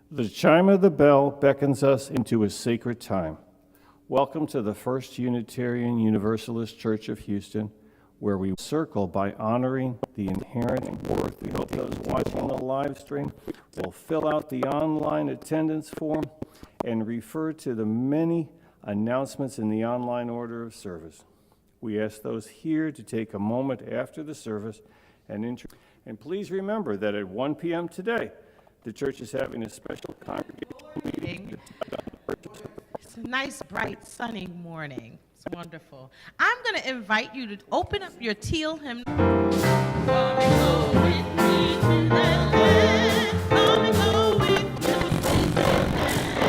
The chime of the bell beckons us into a sacred time. Welcome to the First Unitarian Universalist Church of Houston, where we circle by honoring the inherent worth. We hope those watching the live stream will fill out the online attendance form and refer to the many announcements in the online order of service. We ask those here to take a moment after the service and please remember that at 1 p.m. today, the church is having a special congregational meeting. It's a nice, bright, sunny morning. It's wonderful. I'm going to invite you to open up your teal hymn. Come and go with me to that land. Come and go with me to that land.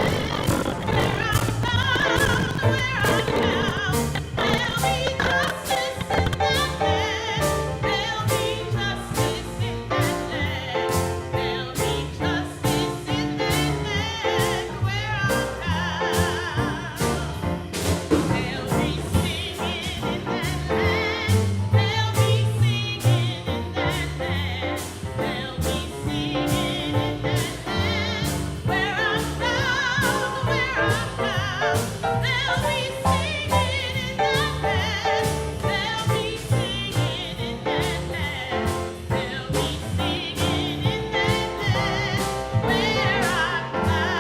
Where I'm found, where I'm found. There'll be justice in that land. There'll be justice in that land. There'll be justice in that land. Where I'm found. They'll be singing in that land. They'll be singing in that land. They'll be singing in that land. Where I'm found, where I'm found. They'll be singing in that land. They'll be singing in that land. They'll be singing in that land. Where I'm found.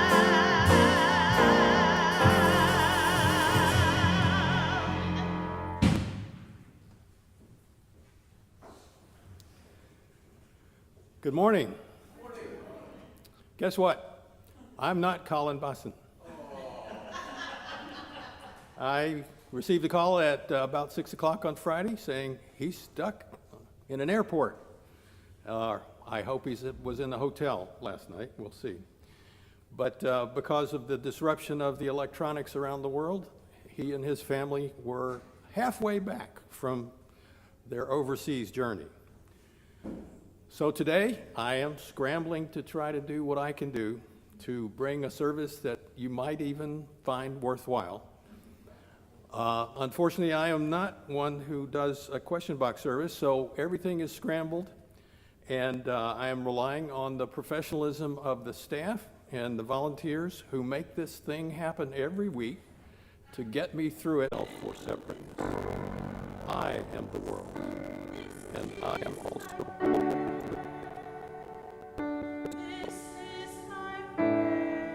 Good morning. Guess what? I'm not Colin Busson. I received a call at about 6 o'clock on Friday saying he's stuck in an airport. I hope he was in the hotel last night. We'll see. But because of the disruption of the electronics around the world, he and his family were halfway back from their overseas journey. So today, I am scrambling to try to do what I can do to bring a service that you might even find worthwhile. Unfortunately, I am not one who does a question box service, so everything is scrambled, and I am relying on the professionalism of the staff and the volunteers who make this thing happen every week to get me through it all for separateness. I am the world, and I am also This is my prayer.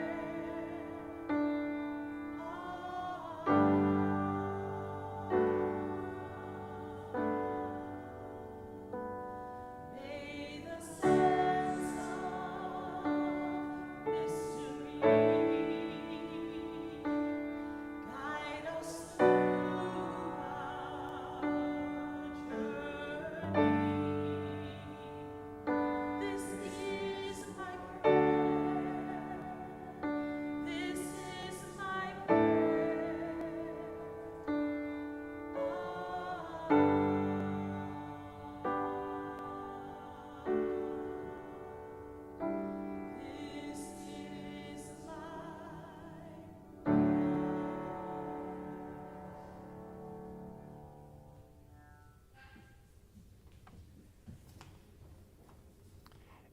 May the sense of mystery guide us through our journey. This is my prayer. This is my prayer. This is my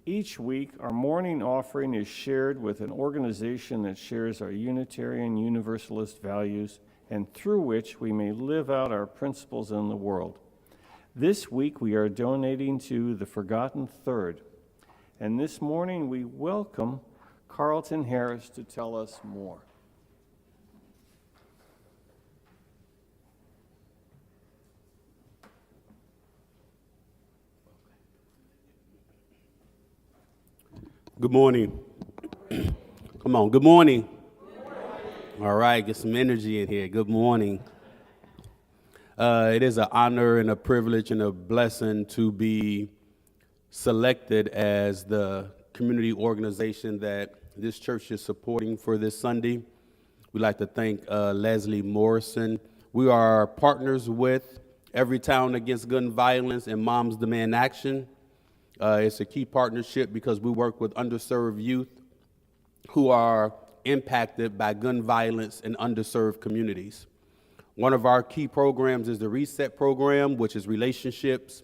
Each week, our morning offering is shared with an organization that shares our Unitarian Universalist values and through which we may live out our principles in the world. This week, we are donating to the Forgotten Third. And this morning, we welcome Carlton Harris to tell us more. Good morning. Come on, good morning. All right, get some energy in here. Good morning. It is an honor and a privilege and a blessing to be selected as the community organization that this church is supporting for this Sunday. We'd like to thank Leslie Morrison. We are partners with Every Town Against Gun Violence and Moms Demand Action. It's a key partnership because we work with underserved youth who are impacted by gun violence in underserved communities. One of our key programs is the RESET program, which is relationships,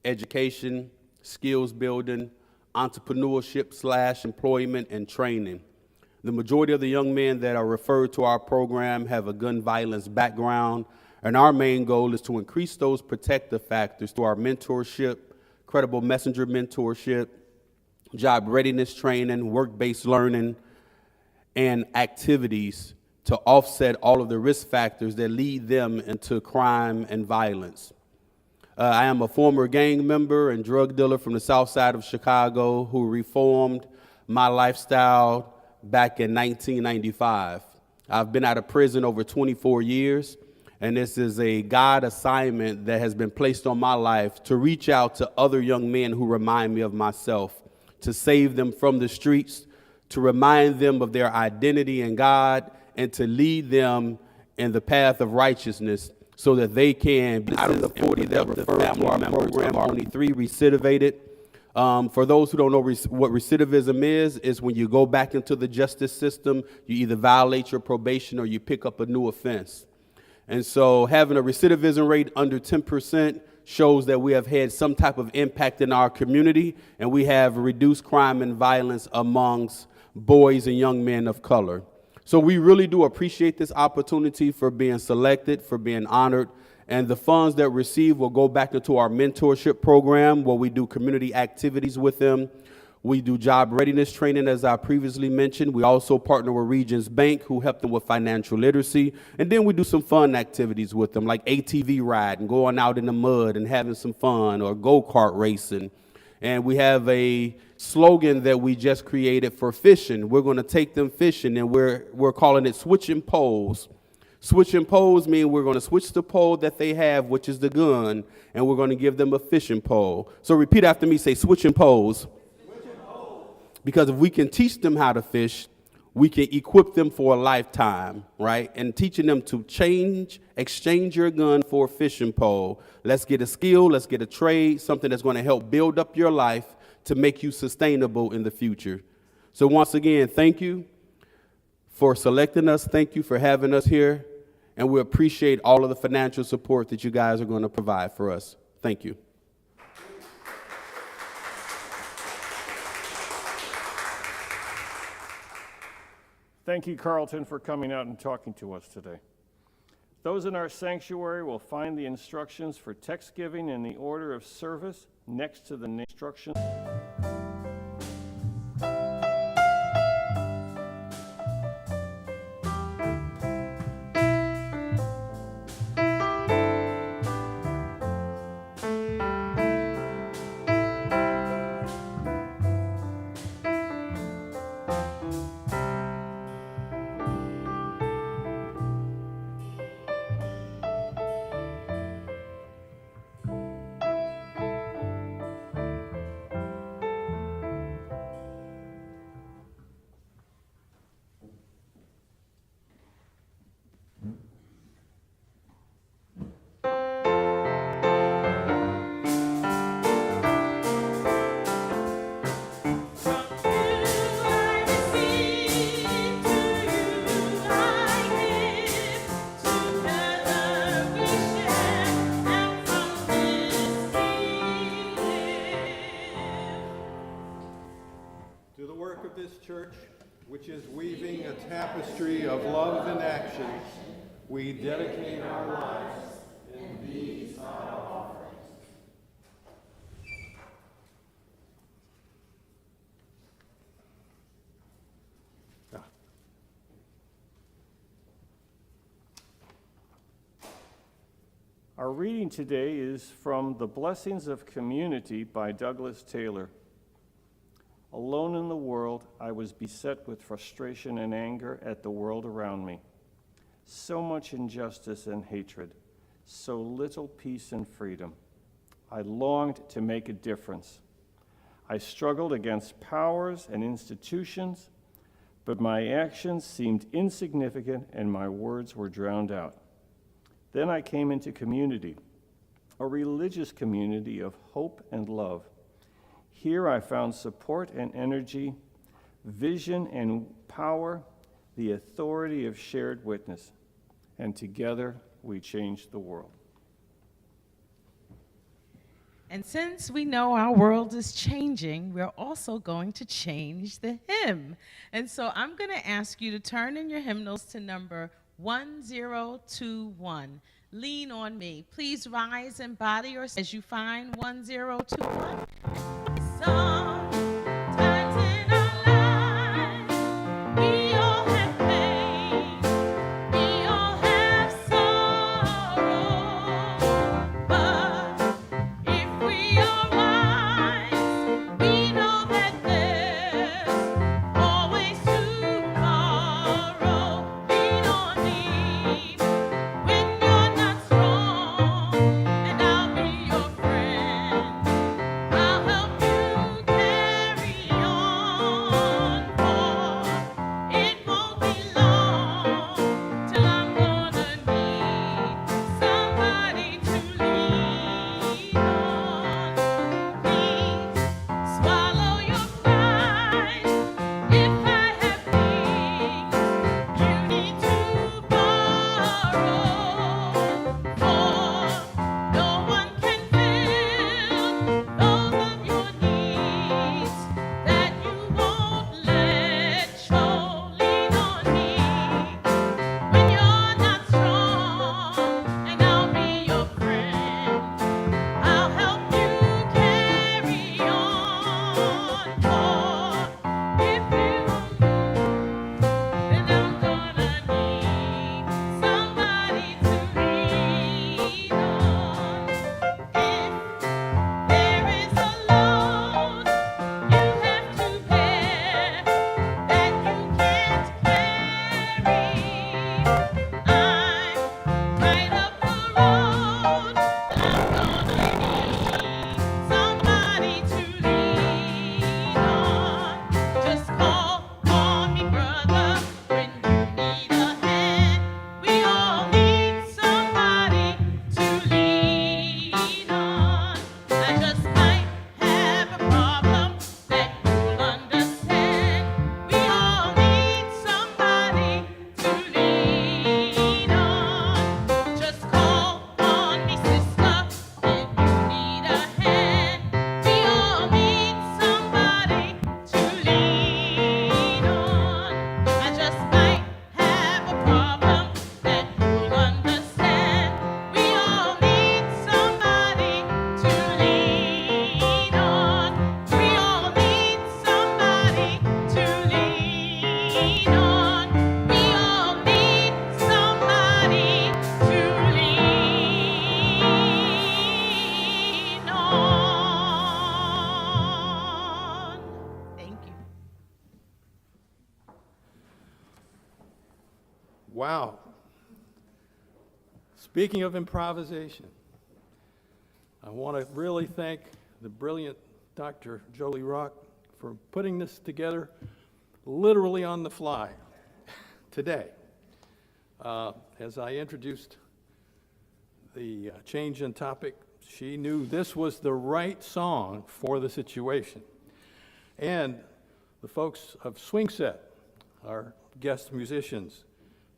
education, skills building, entrepreneurship / employment and training. The majority of the young men that are referred to our program have a gun violence background, and our main goal is to increase those protective factors through our mentorship, credible messenger mentorship, job readiness training, work-based learning, and activities to offset all of the risk factors that lead them into crime and violence. I am a former gang member and drug dealer from the south side of Chicago who reformed my lifestyle back in 1995. I've been out of prison over 24 years, and this is a God assignment that has been placed on my life to reach out to other young men who remind me of myself, to save them from the streets, to remind them of their identity in God, and to lead them in the path of righteousness so that they can be out of the 40 that refer to our program. Only 3 recidivated. For those who don't know what recidivism is when you go back into the justice system, you either violate your probation or you pick up a new offense. And so having a recidivism rate under 10% shows that we have had some type of impact in our community, and we have reduced crime and violence amongst boys and young men of color. So we really do appreciate this opportunity for being selected, for being honored, and the funds that receive will go back into our mentorship program where we do community activities with them. We do job readiness training, as I previously mentioned. We also partner with Regions Bank, who help them with financial literacy. And then we do some fun activities with them, like ATV riding, going out in the mud and having some fun, or go-kart racing. And we have a slogan that we just created for fishing. We're going to take them fishing, and we're calling it switching poles. Switching poles mean we're going to switch the pole that they have, which is the gun, and we're going to give them a fishing pole. So repeat after me, say switching poles. Because if we can teach them how to fish, we can equip them for a lifetime, right? And teaching them to exchange your gun for a fishing pole. Let's get a skill, let's get a trade, something that's going to help build up your life to make you sustainable in the future. So once again, thank you for selecting us. Thank you for having us here. And we appreciate all of the financial support that you guys are going to provide for us. Thank you. Thank you, Carlton, for coming out and talking to us today. Those in our sanctuary will find the instructions for text giving in the order of service next to the instructions. Church, which is weaving a tapestry of love and action, we dedicate our lives in these our offerings. Our reading today is from The Blessings of Community by Douglas Taylor. Alone in the world, I was beset with frustration and anger at the world around me. So much injustice and hatred, so little peace and freedom. I longed to make a difference. I struggled against powers and institutions, but my actions seemed insignificant and my words were drowned out. Then I came into community, a religious community of hope and love. Here I found support and energy, vision and power, the authority of shared witness, and together we changed the world. And since we know our world is changing, we're also going to change the hymn. And so I'm going to ask you to turn in your hymnals to number 1021. Lean on me. Please rise in body or as you find 1021. Sometimes in our lives, we all have pain, we all have sorrow, but if we are wise, we know that there's always tomorrow. Lean on me when you're not strong, and I'll be your friend. I'll help you carry on, for it won't be long till I'm gonna need somebody to lean on. Please swallow your pride. If I have wings, you need to borrow, for no one can fill those of your needs that you won't let show. Lean on me when you're not strong, and I'll be your friend. I'll help you carry on, for if you then I'm gonna need somebody to lean on. If there is a load you have to bear that you can't carry, I'm right up the road. I'm gonna need somebody to lean on. Just call on me, brother, when you need a hand. We all need somebody to lean on. I just might have a problem that you'll understand. We all need somebody to lean on. Just call on me, sister, if you need a hand. We all need somebody to lean on. I just might have a problem that you'll understand. We all need somebody to lean on. We all need somebody to lean on. We all need somebody to lean on. Thank you. Wow. Speaking of improvisation, I want to really thank the brilliant Dr. Jolie Rock for putting this together literally on the fly today. As I introduced the change in topic, she knew this was the right song for the situation. And the folks of Swing Set, our guest musicians,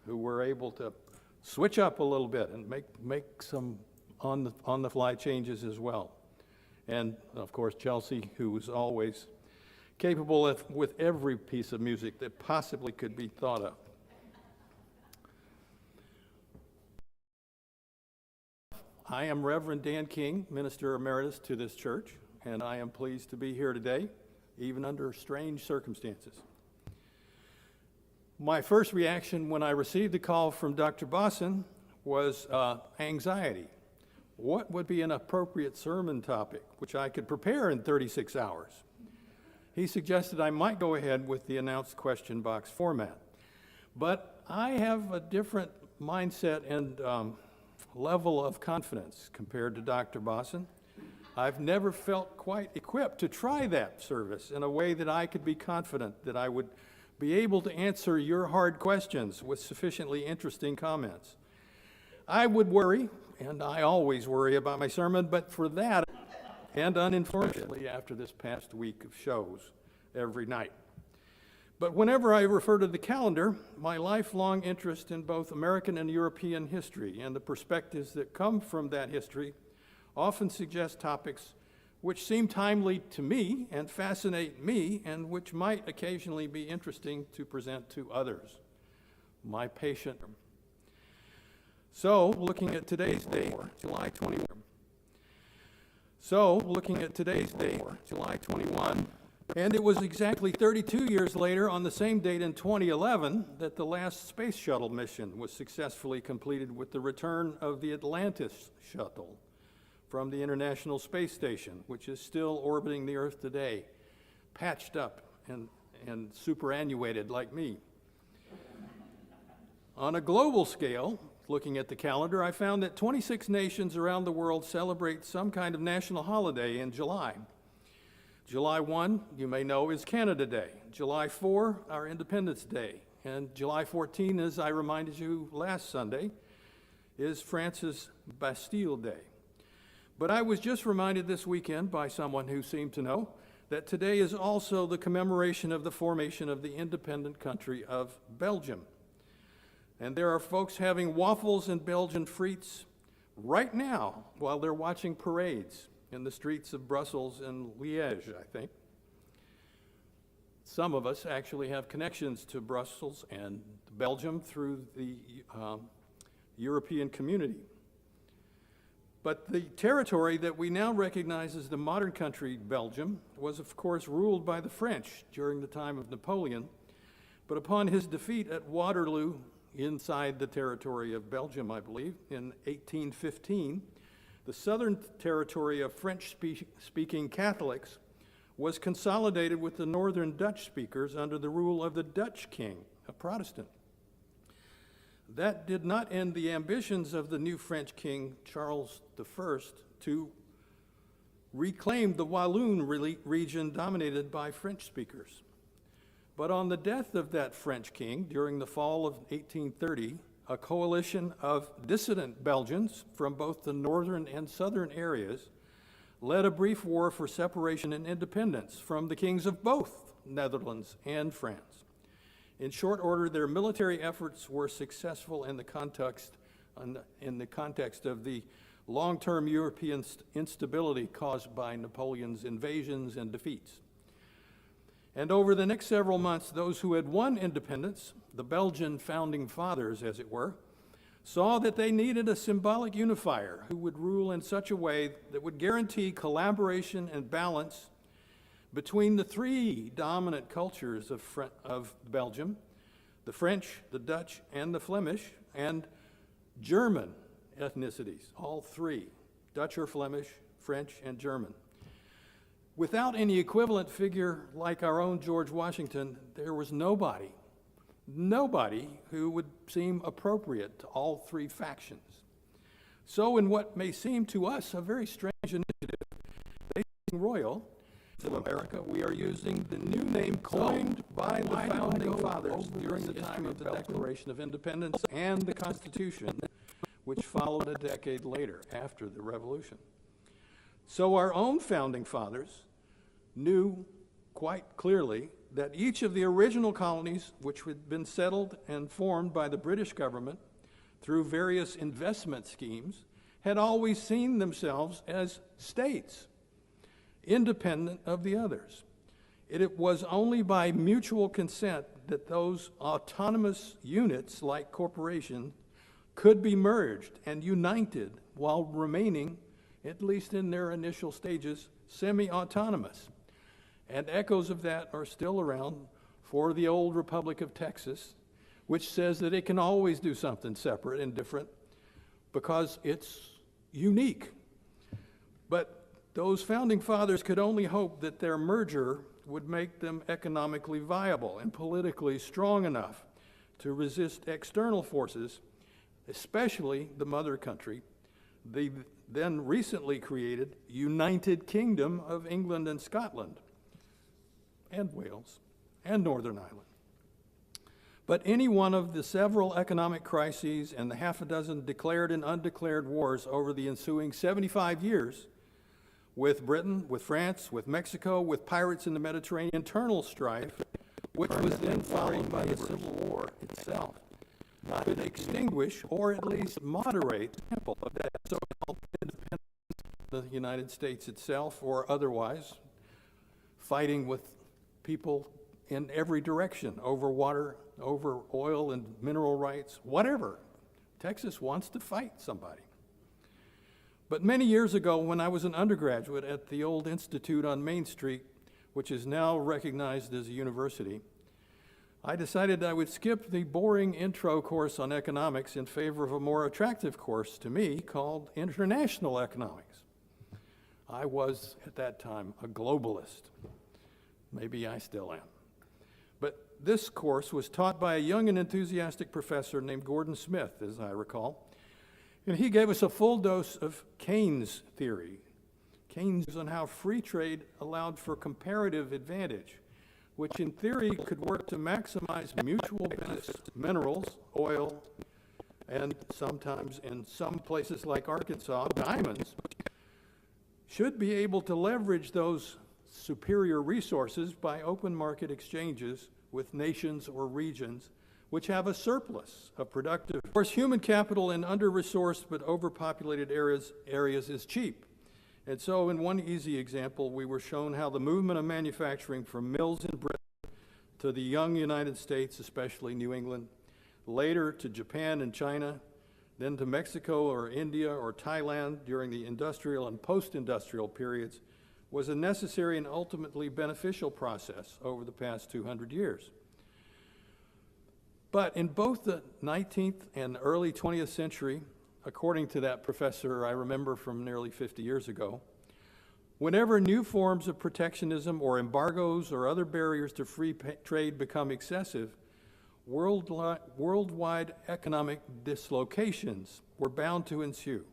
who were able to switch up a little bit and make some on the fly changes as well. And of course, Chelsea, who was always capable with every piece of music that possibly could be thought of. I am Reverend Dan King, Minister Emeritus to this church, and I am pleased to be here today, even under strange circumstances. My first reaction when I received the call from Dr. Bosson was anxiety. What would be an appropriate sermon topic, which I could prepare in 36 hours? He suggested I might go ahead with the announced question box format. But I have a different mindset and level of confidence compared to Dr. Bosson. I've never felt quite equipped to try that service in a way that I could be confident that I would be able to answer your hard questions with sufficiently interesting comments. I would worry, and I always worry about my sermon, but for that, and uninformedly after this past week of shows every night. But whenever I refer to the calendar, my lifelong interest in both American and European history and the perspectives that come from that history often suggest topics which seem timely to me and fascinate me, and which might occasionally be interesting to present to others. My patient. So, looking at today's date, July 21. And it was exactly 32 years later, on the same date in 2011, that the last space shuttle mission was successfully completed with the return of the Atlantis shuttle from the International Space Station, which is still orbiting the Earth today, patched up and superannuated like me. On a global scale, looking at the calendar, I found that 26 nations around the world celebrate some kind of national holiday in July. July 1, you may know, is Canada Day. July 4, our Independence Day. And July 14, as I reminded you last Sunday, is France's Bastille Day. But I was just reminded this weekend by someone who seemed to know that today is also the commemoration of the formation of the independent country of Belgium. And there are folks having waffles and Belgian frites right now while they're watching parades in the streets of Brussels and Liège, I think. Some of us actually have connections to Brussels and Belgium through the European community. But the territory that we now recognize as the modern country, Belgium, was of course ruled by the French during the time of Napoleon. But upon his defeat at Waterloo, inside the territory of Belgium, I believe, in 1815, the southern territory of French-speaking Catholics was consolidated with the northern Dutch speakers under the rule of the Dutch king, a Protestant. That did not end the ambitions of the new French king, Charles I, to reclaim the Walloon region dominated by French speakers. But on the death of that French king during the fall of 1830, a coalition of dissident Belgians from both the northern and southern areas led a brief war for separation and independence from the kings of both Netherlands and France. In short order, their military efforts were successful in the context of the long-term European instability caused by Napoleon's invasions and defeats. And over the next several months, those who had won independence, the Belgian founding fathers, as it were, saw that they needed a symbolic unifier who would rule in such a way that would guarantee collaboration and balance between the three dominant cultures of Belgium, the French, the Dutch, and the Flemish, and German ethnicities, all three, Dutch or Flemish, French, and German. Without any equivalent figure like our own George Washington, there was nobody who would seem appropriate to all three factions. So in what may seem to us a very strange initiative, Being Royal of America, we are using the new name coined by the founding fathers during the time of the Declaration of Independence and the Constitution, which followed a decade later after the Revolution. So our own founding fathers knew quite clearly that each of the original colonies, which had been settled and formed by the British government through various investment schemes, had always seen themselves as states, independent of the others. It was only by mutual consent that those autonomous units, like corporations, could be merged and united while remaining, at least in their initial stages, semi-autonomous. And echoes of that are still around for the old Republic of Texas, which says that it can always do something separate and different because it's unique. But those founding fathers could only hope that their merger would make them economically viable and politically strong enough to resist external forces, especially the mother country, the then recently created United Kingdom of England and Scotland, and Wales, and Northern Ireland. But any one of the several economic crises and the half a dozen declared and undeclared wars over the ensuing 75 years, with Britain, with France, with Mexico, with pirates in the Mediterranean, internal strife, which was then followed by the Civil War itself, could extinguish or at least moderate the that so-called independence, the the United States itself or otherwise, fighting with people in every direction over water, over oil and mineral rights, whatever. Texas wants to fight somebody. But many years ago, when I was an undergraduate at the old institute on Main Street, which is now recognized as a university, I decided I would skip the boring intro course on economics in favor of a more attractive course to me called International Economics. I was, at that time, a globalist. Maybe I still am. But this course was taught by a young and enthusiastic professor named Gordon Smith, as I recall, and he gave us a full dose of Keynes theory. Keynes on how free trade allowed for comparative advantage, which in theory could work to maximize mutual benefits, minerals, oil, and sometimes in some places like Arkansas, diamonds, should be able to leverage those superior resources by open market exchanges with nations or regions which have a surplus of productive. Of course, human capital in under-resourced but overpopulated areas is cheap. And so in one easy example, we were shown how the movement of manufacturing from mills in Britain to the young United States, especially New England, later to Japan and China, then to Mexico or India or Thailand during the industrial and post-industrial periods, was a necessary and ultimately beneficial process over the past 200 years. But in both the 19th and early 20th century, according to that professor I remember from nearly 50 years ago, whenever new forms of protectionism or embargoes or other barriers to free trade become excessive, worldwide economic dislocations were bound to ensue,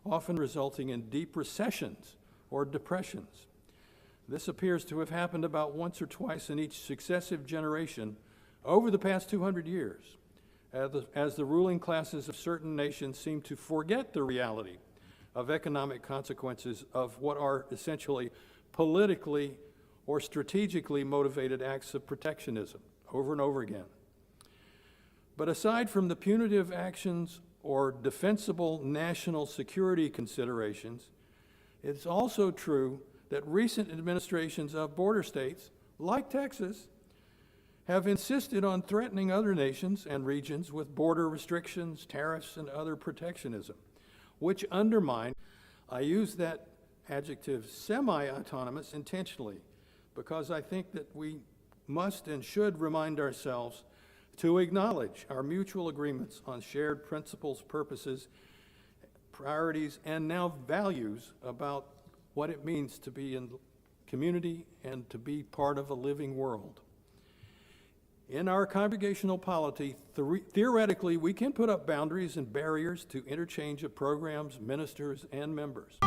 often resulting in deep recessions or depressions. This appears to have happened about once or twice in each successive generation over the past 200 years, as the ruling classes of certain nations seem to forget the reality of economic consequences of what are essentially politically or strategically motivated acts of protectionism over and over again. But aside from the punitive actions or defensible national security considerations, it's also true that recent administrations of border states, like Texas, have insisted on threatening other nations and regions with border restrictions, tariffs, and other protectionism, which undermine, I use that adjective semi-autonomous intentionally, because I think that we must and should remind ourselves to acknowledge our mutual agreements on shared principles, purposes, priorities, and now values about what it means to be in community and to be part of a living world. In our congregational polity, theoretically, we can put up boundaries and barriers to interchange of programs, ministers, and members.